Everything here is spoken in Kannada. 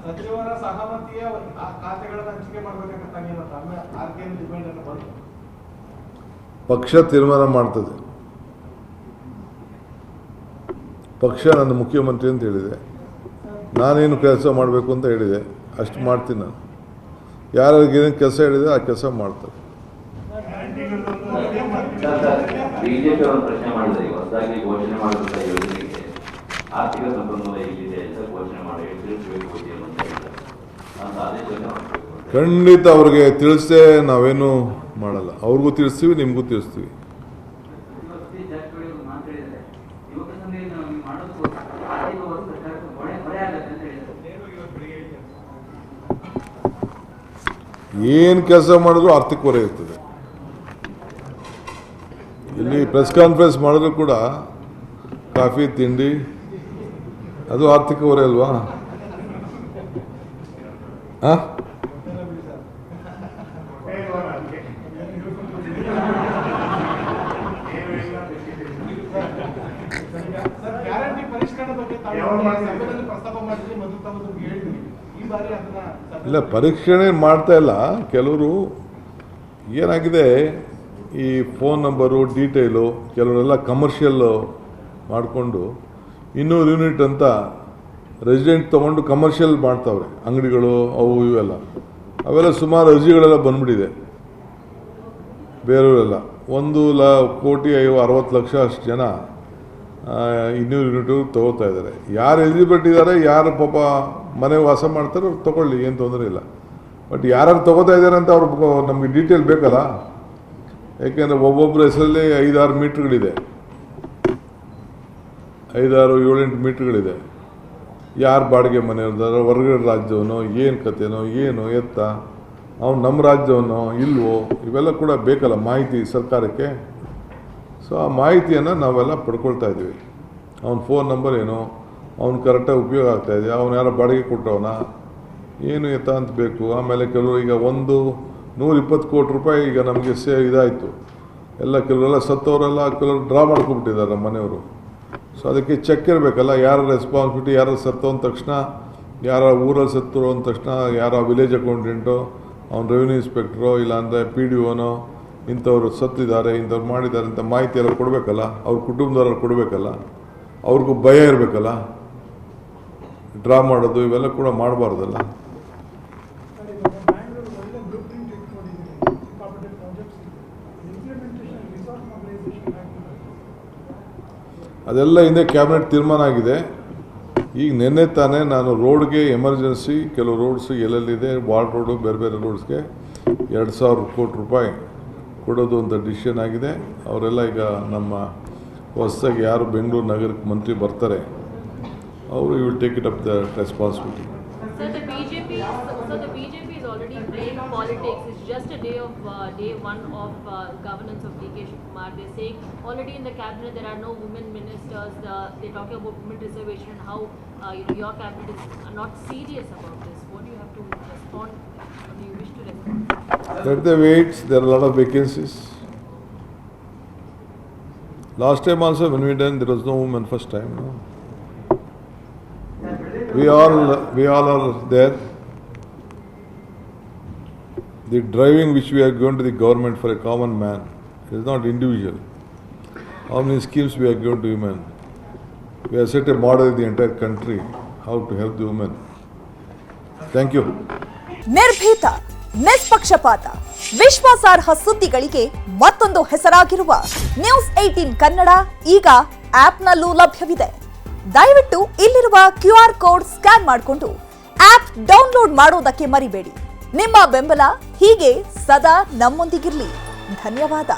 ಸಚಿವರ ಸಹಮತಿಯ ಖಾತೆಗಳನ್ನು ಹಂಚಿಕೆ ಮಾಡಬೇಕಂತ ಪಕ್ಷ ತೀರ್ಮಾನ ಮಾಡ್ತದೆ. ಪಕ್ಷ ನನ್ನ ಮುಖ್ಯಮಂತ್ರಿ ಅಂತ ಹೇಳಿದೆ, ನಾನೇನು ಕೆಲಸ ಮಾಡಬೇಕು ಅಂತ ಹೇಳಿದೆ, ಅಷ್ಟು ಮಾಡ್ತೀನಿ. ನಾನು ಯಾರಿಗೆ ಏನೇನು ಕೆಲಸ ಹೇಳಿದೆ ಆ ಕೆಲಸ ಮಾಡ್ತಾರೆ. ಬಿಜೆಪಿ ಅವರು ಪ್ರಶ್ನೆ ಮಾಡಿದರೆ ಹೊಸದಾಗಿ ಘೋಷಣೆ ಮಾಡಿದಂಥ ಯೋಜನೆಗೆ ಆರ್ಥಿಕ ಸಂಪನ್ಮೂಲ ಇಲ್ಲಿದೆ ಅಂತ ಘೋಷಣೆ ಮಾಡಿ ತಿಳಿಸಬೇಕು ಅಂತ ಆದೇಶ ಖಂಡಿತ ಅವ್ರಿಗೆ ತಿಳಿಸದೆ ನಾವೇನು ಮಾಡಲ್ಲ. ಅವ್ರಿಗೂ ತಿಳಿಸ್ತೀವಿ, ನಿಮಗೂ ತಿಳಿಸ್ತೀವಿ. ಏನು ಕೆಲಸ ಮಾಡಿದ್ರು ಆರ್ಥಿಕ ಹೊರೆ ಇರ್ತದೆ. ಇಲ್ಲಿ ಪ್ರೆಸ್ ಕಾನ್ಫರೆನ್ಸ್ ಮಾಡಿದ್ರು ಕೂಡ ಕಾಫಿ ತಿಂಡಿ ಅದು ಆರ್ಥಿಕ ಹೊರೆ ಅಲ್ವಾ? ಇಲ್ಲ, ಪರೀಕ್ಷಣೆ ಮಾಡ್ತಾ ಇಲ್ಲ. ಕೆಲವರು ಏನಾಗಿದೆ, ಈ ಫೋನ್ ನಂಬರು ಡೀಟೇಲು ಕೆಲವರೆಲ್ಲ ಕಮರ್ಷಿಯಲ್ ಮಾಡಿಕೊಂಡು 200 ಯೂನಿಟ್ ಅಂತ ರೆಸಿಡೆಂಟ್ ತೊಗೊಂಡು ಕಮರ್ಷಿಯಲ್ ಮಾಡ್ತಾವ್ರೆ ಅಂಗಡಿಗಳು, ಅವು ಇವೆಲ್ಲ. ಅವೆಲ್ಲ ಸುಮಾರು ಅರ್ಜಿಗಳೆಲ್ಲ ಬಂದ್ಬಿಟ್ಟಿದೆ ಬೇರೆಯವರೆಲ್ಲ. 1,60,00,000 ಅಷ್ಟು ಜನ 200 ಯೂನಿಟು ತೊಗೋತಾ ಇದ್ದಾರೆ. ಯಾರು ಎಲಿಜಿಬಿಲಿಟಿ ಇದ್ದಾರೆ, ಯಾರು ಪಾಪ ಮನೆ ವಾಸ ಮಾಡ್ತಾರೆ ಅವ್ರು ತೊಗೊಳ್ಳಿ, ಏನು ತೊಂದರೆ ಇಲ್ಲ. ಬಟ್ ಯಾರು ತೊಗೋತಾ ಇದ್ದಾರೆ ಅಂತ ಅವ್ರು ನಮಗೆ ಡೀಟೇಲ್ ಬೇಕಲ್ಲ. ಯಾಕೆಂದರೆ ಒಬ್ಬೊಬ್ಬರ ಹೆಸರಲ್ಲಿ 5-6 ಮೀಟ್ರ್ಗಳಿದೆ, 5-6-7-8 ಮೀಟ್ರ್ಗಳಿದೆ. ಯಾರು ಬಾಡಿಗೆ ಮನೆಯವ್ರದಾರ, ಹೊರಗಡೆ ರಾಜ್ಯವನೋ, ಏನು ಕತೆನೋ, ಏನು ಎತ್ತ, ಅವ್ನು ನಮ್ಮ ರಾಜ್ಯವನೋ ಇಲ್ವೋ, ಇವೆಲ್ಲ ಕೂಡ ಬೇಕಲ್ಲ ಮಾಹಿತಿ ಸರ್ಕಾರಕ್ಕೆ. ಸೊ ಆ ಮಾಹಿತಿಯನ್ನು ನಾವೆಲ್ಲ ಪಡ್ಕೊಳ್ತಾ ಇದ್ದೀವಿ. ಅವ್ನ ಫೋನ್ ನಂಬರ್ ಏನೋ, ಅವ್ನು ಕರೆಕ್ಟಾಗಿ ಉಪಯೋಗ ಆಗ್ತಾಯಿದೆ, ಅವ್ನು ಯಾರೋ ಬಾಡಿಗೆ ಕೊಟ್ಟವನ, ಏನು ಎತ್ತ ಅಂತ ಬೇಕು. ಆಮೇಲೆ ಕೆಲವರು ಈಗ 120 ಕೋಟಿ ರೂಪಾಯಿ ಈಗ ನಮಗೆ ಇದಾಯಿತು ಎಲ್ಲ. ಕೆಲವರೆಲ್ಲ ಸತ್ತವರೆಲ್ಲ ಕೆಲವರು ಡ್ರಾ ಮಾಡ್ಕೊಬಿಟ್ಟಿದ್ದಾರೆ ನಮ್ಮ ಮನೆಯವರು. ಸೊ ಅದಕ್ಕೆ ಚೆಕ್ ಇರಬೇಕಲ್ಲ, ಯಾರ ರೆಸ್ಪಾನ್ಸಿಬಿಲಿಟಿ, ಯಾರು ಸತ್ತೋ ಅಂದ ತಕ್ಷಣ, ಯಾರ ಊರಲ್ಲಿ ಸತ್ತರೋ ಅಂದ ತಕ್ಷಣ, ಯಾರ ವಿಲೇಜ್ ಅಕೌಂಟೆಂಟೋ, ಅವ್ನು ರೆವಿನ್ಯೂ ಇನ್ಸ್ಪೆಕ್ಟ್ರೋ, ಇಲ್ಲಾಂದರೆ PDOನೋ, ಇಂಥವ್ರು ಸತ್ತಿದ್ದಾರೆ, ಇಂಥವ್ರು ಮಾಡಿದ್ದಾರೆ ಅಂತ ಮಾಹಿತಿ ಎಲ್ಲ ಕೊಡಬೇಕಲ್ಲ. ಅವ್ರ ಕುಟುಂಬದವ್ರಲ್ಲಿ ಕೊಡಬೇಕಲ್ಲ, ಅವ್ರಿಗೂ ಭಯ ಇರಬೇಕಲ್ಲ. ಡ್ರಾ ಮಾಡೋದು ಇವೆಲ್ಲ ಕೂಡ ಮಾಡಬಾರ್ದಲ್ಲ. ಅದೆಲ್ಲ ಹಿಂದೆ ಕ್ಯಾಬಿನೆಟ್ ತೀರ್ಮಾನ ಆಗಿದೆ. ಈಗ ನಿನ್ನೆ ತಾನೇ ನಾನು ರೋಡ್ಗೆ ಎಮರ್ಜೆನ್ಸಿ ಕೆಲವು ರೋಡ್ಸು ಎಲ್ಲೆಲ್ಲಿದೆ ವಾರ್ಡ್ ರೋಡು, ಬೇರೆ ಬೇರೆ ರೋಡ್ಸ್ಗೆ 2,000 ಕೋಟಿ ರೂಪಾಯಿ ಕೊಡೋದು ಅಂತ ಡಿಸಿಷನ್ ಆಗಿದೆ. ಅವರೆಲ್ಲ ಈಗ ನಮ್ಮ ಹೊಸದಾಗಿ ಯಾರು ಬೆಂಗಳೂರು ನಗರಕ್ಕೆ ಮಂತ್ರಿ ಬರ್ತಾರೆ ಅವರು you will take it up the responsibility. So the BJP is already playing politics. It's just a day one of governance of DK Shivakumar. They're saying already in the cabinet there are no women ministers. They're talking about women reservation and how your cabinet is not serious about this. What do you have to respond? What do you wish to respond? Let the wait. There are a lot of vacancies. Last time also when we done there was no woman first time. No? We all are there. The driving which we are going to the government for a common man is not individual. How many schemes we are going to women? We have set a model in the entire country how to help the women. Thank you. ನಿರ್ಭೀತ, ನಿಷ್ಪಕ್ಷಪಾತ, ವಿಶ್ವಾಸಾರ್ಹ ಸುದ್ದಿಗಳಿಗೆ ಮತ್ತೊಂದು ಹೆಸರಾಗಿರುವ ನ್ಯೂಸ್ 18 ಕನ್ನಡ ಈಗ ಆಪ್ನಲ್ಲೂ ಲಭ್ಯವಿದೆ. ದಯವಿಟ್ಟು ಇಲ್ಲಿರುವ QR ಕೋಡ್ ಸ್ಕ್ಯಾನ್ ಮಾಡಿಕೊಂಡು ಆಪ್ ಡೌನ್ಲೋಡ್ ಮಾಡೋದಕ್ಕೆ ಮರಿಬೇಡಿ. ನಿಮ್ಮ ಬೆಂಬಲ ಹೀಗೆ ಸದಾ ನಮ್ಮೊಂದಿಗಿರಲಿ. ಧನ್ಯವಾದ.